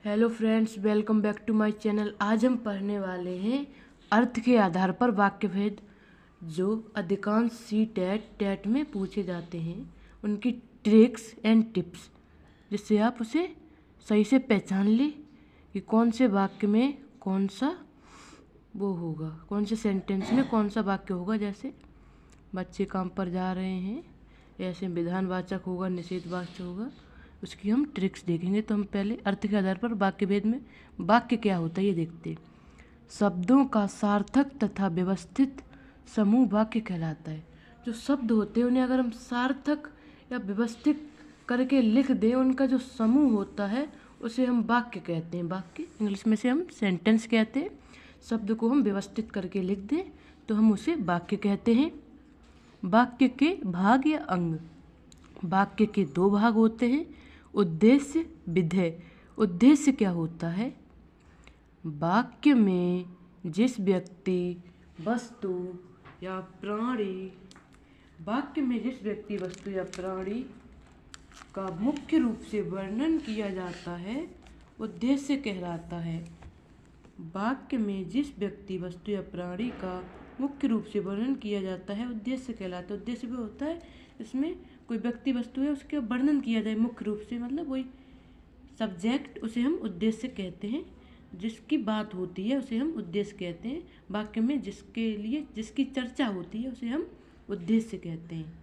Hello friends, welcome back to my channel. आज हम पढ़ने वाले हैं अर्थ के आधार पर वाक्य भेद, जो अधिकांश सी टेट में पूछे जाते हैं। उनकी ट्रिक्स एंड टिप्स, जिससे आप उसे सही से पहचान लें कि कौन से वाक्य में कौन सा वो होगा, कौन से सेंटेंस में कौन सा वाक्य होगा। जैसे बच्चे काम पर जा रहे हैं, ऐसे विधानवाचक होगा, निषेधवाचक होगा। उसकी हम ट्रिक्स देखेंगे। तो हम पहले अर्थ के आधार पर वाक्य भेद में वाक्य क्या होता है ये देखते हैं। शब्दों का सार्थक तथा व्यवस्थित समूह वाक्य कहलाता है। जो शब्द होते हैं उन्हें अगर हम सार्थक या व्यवस्थित करके लिख दें, उनका जो समूह होता है उसे हम वाक्य कहते हैं। वाक्य इंग्लिश में से हम सेंटेंस कहते हैं। शब्द को हम व्यवस्थित करके लिख दें तो हम उसे वाक्य कहते हैं। वाक्य के भाग या अंग। वाक्य के दो भाग होते हैं, उद्देश्य, विधेय। उद्देश्य क्या होता है? वाक्य में जिस व्यक्ति, वस्तु या प्राणी का मुख्य रूप से वर्णन किया जाता है, उद्देश्य कहलाता है। वाक्य में जिस व्यक्ति, वस्तु या प्राणी का मुख्य रूप से वर्णन किया जाता है, उद्देश्य कहलाता है। उद्देश्य भी होता है इसमें कोई व्यक्ति, वस्तु है, उसके वर्णन किया जाए मुख्य रूप से, मतलब वही सब्जेक्ट, उसे हम उद्देश्य कहते हैं। जिसकी बात होती है उसे हम उद्देश्य कहते हैं। वाक्य में जिसकी चर्चा होती है उसे हम उद्देश्य कहते हैं।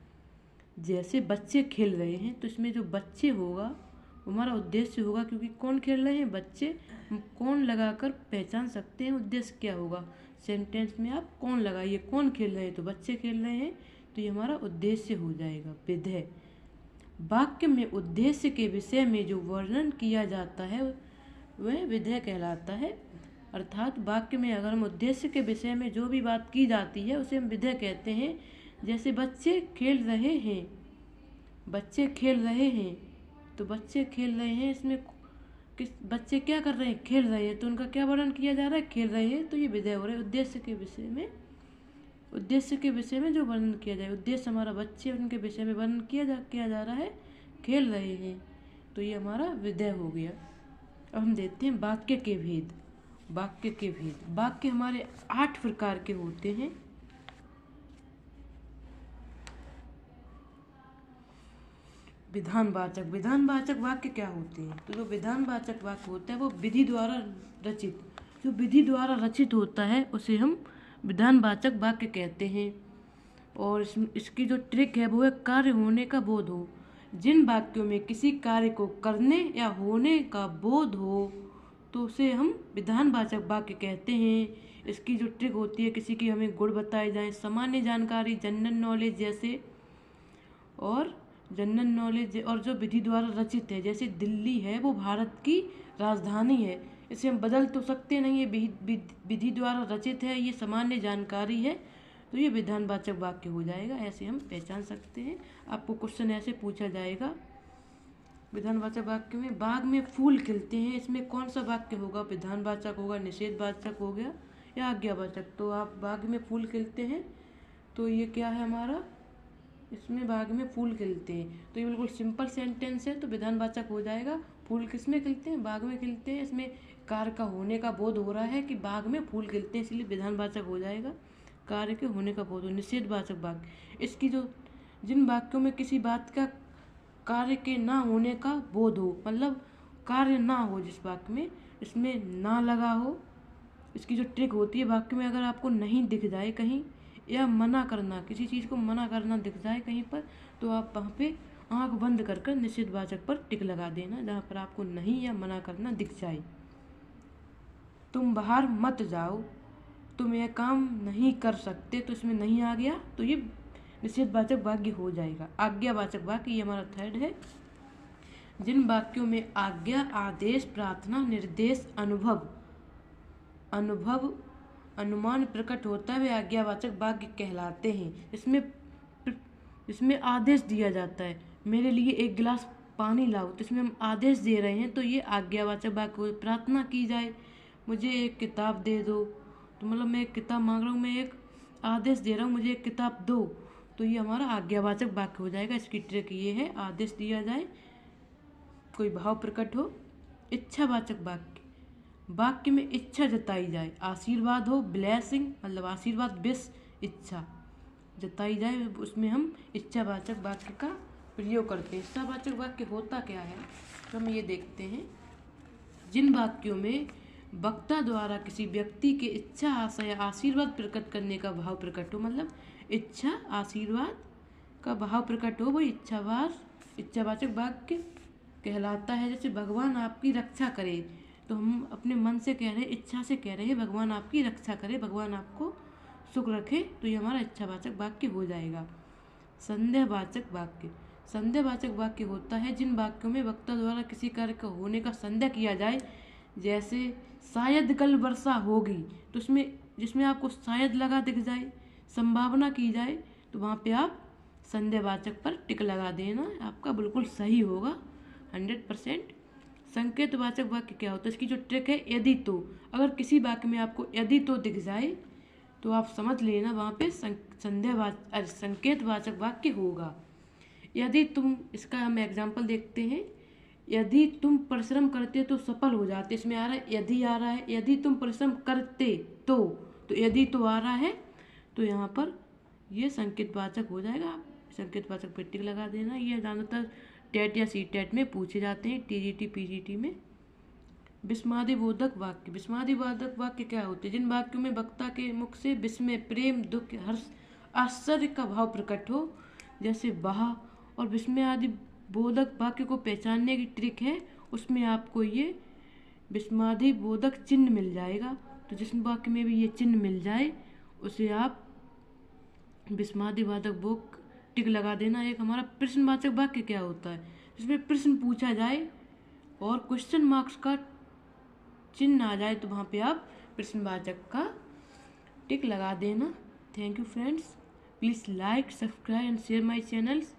जैसे बच्चे खेल रहे हैं, तो इसमें जो बच्चे होगा हमारा उद्देश्य होगा, क्योंकि कौन खेल रहे हैं? बच्चे। हम कौन लगाकर पहचान सकते हैं उद्देश्य क्या होगा। सेंटेंस में आप कौन लगाइए, कौन खेल रहे हैं, तो बच्चे खेल रहे हैं, तो ये हमारा उद्देश्य हो जाएगा। विधेय। वाक्य में उद्देश्य के विषय में जो वर्णन किया जाता है वह विधेय कहलाता है। अर्थात वाक्य में अगर हम उद्देश्य के विषय में जो भी बात की जाती है उसे हम विधेय कहते हैं। जैसे बच्चे खेल रहे हैं, बच्चे खेल रहे हैं, तो बच्चे खेल रहे हैं, इसमें बच्चे क्या कर रहे हैं? खेल रहे हैं, तो उनका क्या वर्णन किया जा रहा है? खेल रहे हैं, तो ये विधेय हो रहा है। उद्देश्य के विषय में जो वर्णन किया जाए, उद्देश्य हमारा बच्चे, उनके विषय में वर्णन किया जा रहा है, खेल रहे हैं, तो ये हमारा विधेय हो गया। अब हम देखते हैं वाक्य के भेद। वाक्य हमारे 8 प्रकार के होते हैं। विधानवाचक वाक्य क्या होते हैं? तो जो विधानवाचक वाक्य होता है वो विधि द्वारा रचित होता है, उसे हम विधानवाचक वाक्य कहते हैं। और इसकी जो ट्रिक है वो है कार्य होने का बोध हो। जिन वाक्यों में किसी कार्य को करने या होने का बोध हो तो उसे हम विधानवाचक वाक्य कहते हैं। इसकी जो ट्रिक होती है, किसी की हमें गुण बताए जाए, सामान्य जानकारी, जनरल नॉलेज जैसे, और जो विधि द्वारा रचित है, जैसे दिल्ली है वो भारत की राजधानी है, इसे हम बदल तो सकते नहीं, ये विधि द्वारा रचित है, ये सामान्य जानकारी है, तो ये विधानवाचक वाक्य हो जाएगा। ऐसे हम पहचान सकते हैं। आपको क्वेश्चन ऐसे पूछा जाएगा विधानवाचक वाक्य में, बाग में फूल खिलते हैं, इसमें कौन सा वाक्य होगा? विधानवाचक होगा, निषेधवाचक हो गया, या आज्ञावाचक। तो आप बाग में फूल खिलते हैं, तो ये क्या है हमारा? इसमें बाग में फूल खिलते हैं, तो ये बिल्कुल सिंपल सेंटेंस है, तो विधानवाचक हो जाएगा। फूल किस में खिलते हैं? बाग में खिलते हैं। इसमें कार्य का होने का बोध हो रहा है कि बाग में फूल खिलते हैं, इसलिए विधानवाचक हो जाएगा। कार्य के होने का बोध हो। निषेधवाचक वाक्य, इसकी जो जिन वाक्यों में किसी बात का कार्य के ना होने का बोध हो, मतलब कार्य ना हो, जिस वाक्य में इसमें ना लगा हो, इसकी जो ट्रिक होती है, वाक्य में अगर आपको नहीं दिख जाए कहीं, या मना करना, किसी चीज़ को मना करना दिख जाए कहीं पर, तो आप वहाँ पे आंख बंद कर निषेधवाचक पर टिक लगा देना, जहाँ पर आपको नहीं या मना करना दिख जाए। तुम बाहर मत जाओ, तुम यह काम नहीं कर सकते, तो इसमें नहीं आ गया, तो ये निषेधवाचक वाक्य हो जाएगा। आज्ञावाचक वाक्य, ये हमारा थर्ड है। जिन वाक्यों में आज्ञा, आदेश, प्रार्थना, निर्देश, अनुमान प्रकट होता है वे आज्ञावाचक वाक्य कहलाते हैं। इसमें आदेश दिया जाता है, मेरे लिए 1 गिलास पानी लाओ, तो इसमें हम आदेश दे रहे हैं, तो ये आज्ञावाचक वाक्य। प्रार्थना की जाए, मुझे एक किताब दे दो, तो मतलब मैं एक किताब मांग रहा हूँ, मैं एक आदेश दे रहा हूँ, मुझे एक किताब दो, तो ये हमारा आज्ञावाचक वाक्य हो जाएगा। इसकी ट्रिक ये है, आदेश दिया जाए, कोई भाव प्रकट हो, इच्छावाचक वाक्य, वाक्य में इच्छा जताई जाए, आशीर्वाद हो, ब्लेसिंग मतलब आशीर्वाद, विश इच्छा जताई जाए, उसमें हम इच्छावाचक वाक्य का प्रयोग करते हैं। इच्छावाचक वाक्य होता क्या है तो हम ये देखते हैं। जिन वाक्यों में वक्ता द्वारा किसी व्यक्ति के इच्छा, आशा या आशीर्वाद प्रकट करने का भाव प्रकट हो, मतलब इच्छा आशीर्वाद का भाव प्रकट हो, वो इच्छावाचक वाक्य कहलाता है। जैसे भगवान आपकी रक्षा करे, तो हम अपने मन से कह रहे हैं, इच्छा से कह रहे हैं भगवान आपकी रक्षा करे, भगवान आपको सुख रखे, तो ये हमारा इच्छावाचक वाक्य हो जाएगा। संदेहवाचक वाक्य, संदेहवाचक वाक्य होता है जिन वाक्यों में वक्ता द्वारा किसी कार्य का होने का संदेह किया जाए। जैसे शायद कल वर्षा होगी, तो जिसमें आपको शायद लगा दिख जाए, संभावना की जाए, तो वहाँ पे आप संदेहवाचक पर टिक लगा देना, आपका बिल्कुल सही होगा 100%। संकेतवाचक वाक्य क्या होता है, इसकी जो ट्रिक है, यदि तो, अगर किसी वाक्य में आपको यदि तो दिख जाए तो आप समझ लेना वहाँ पे संकेतवाचक वाक्य होगा। यदि तुम, इसका हम एग्जाम्पल देखते हैं, यदि तुम परिश्रम करते तो सफल हो जाते, इसमें आ रहा है यदि आ रहा है, यदि तुम परिश्रम करते तो यदि तो आ रहा है, तो यहाँ पर ये संकेतवाचक हो जाएगा। आप संकेतवाचक पे टिक लगा देना। ये ज़्यादातर टेट या सी टेट में पूछे जाते हैं, टीजीटी पीजीटी में। विस्मयादिबोधक वाक्य, विस्मयादिबोधक वाक्य क्या होते हैं, जिन वाक्यों में वक्ता के मुख से विस्मय, प्रेम, दुख, हर्ष, आश्चर्य का भाव प्रकट हो। जैसे वाह और विस्मयादिबोधक वाक्य को पहचानने की ट्रिक है, उसमें आपको ये विस्मयादिबोधक चिन्ह मिल जाएगा। तो जिस वाक्य में भी ये चिन्ह मिल जाए उसे आप विस्मयादिबोधक बोक टिक लगा देना। एक हमारा प्रश्नवाचक वाक्य क्या होता है, जिसमें प्रश्न पूछा जाए और क्वेश्चन मार्क्स का चिन्ह आ जाए, तो वहाँ पे आप प्रश्नवाचक का टिक लगा देना। Thank you friends, please like, subscribe and share my channels.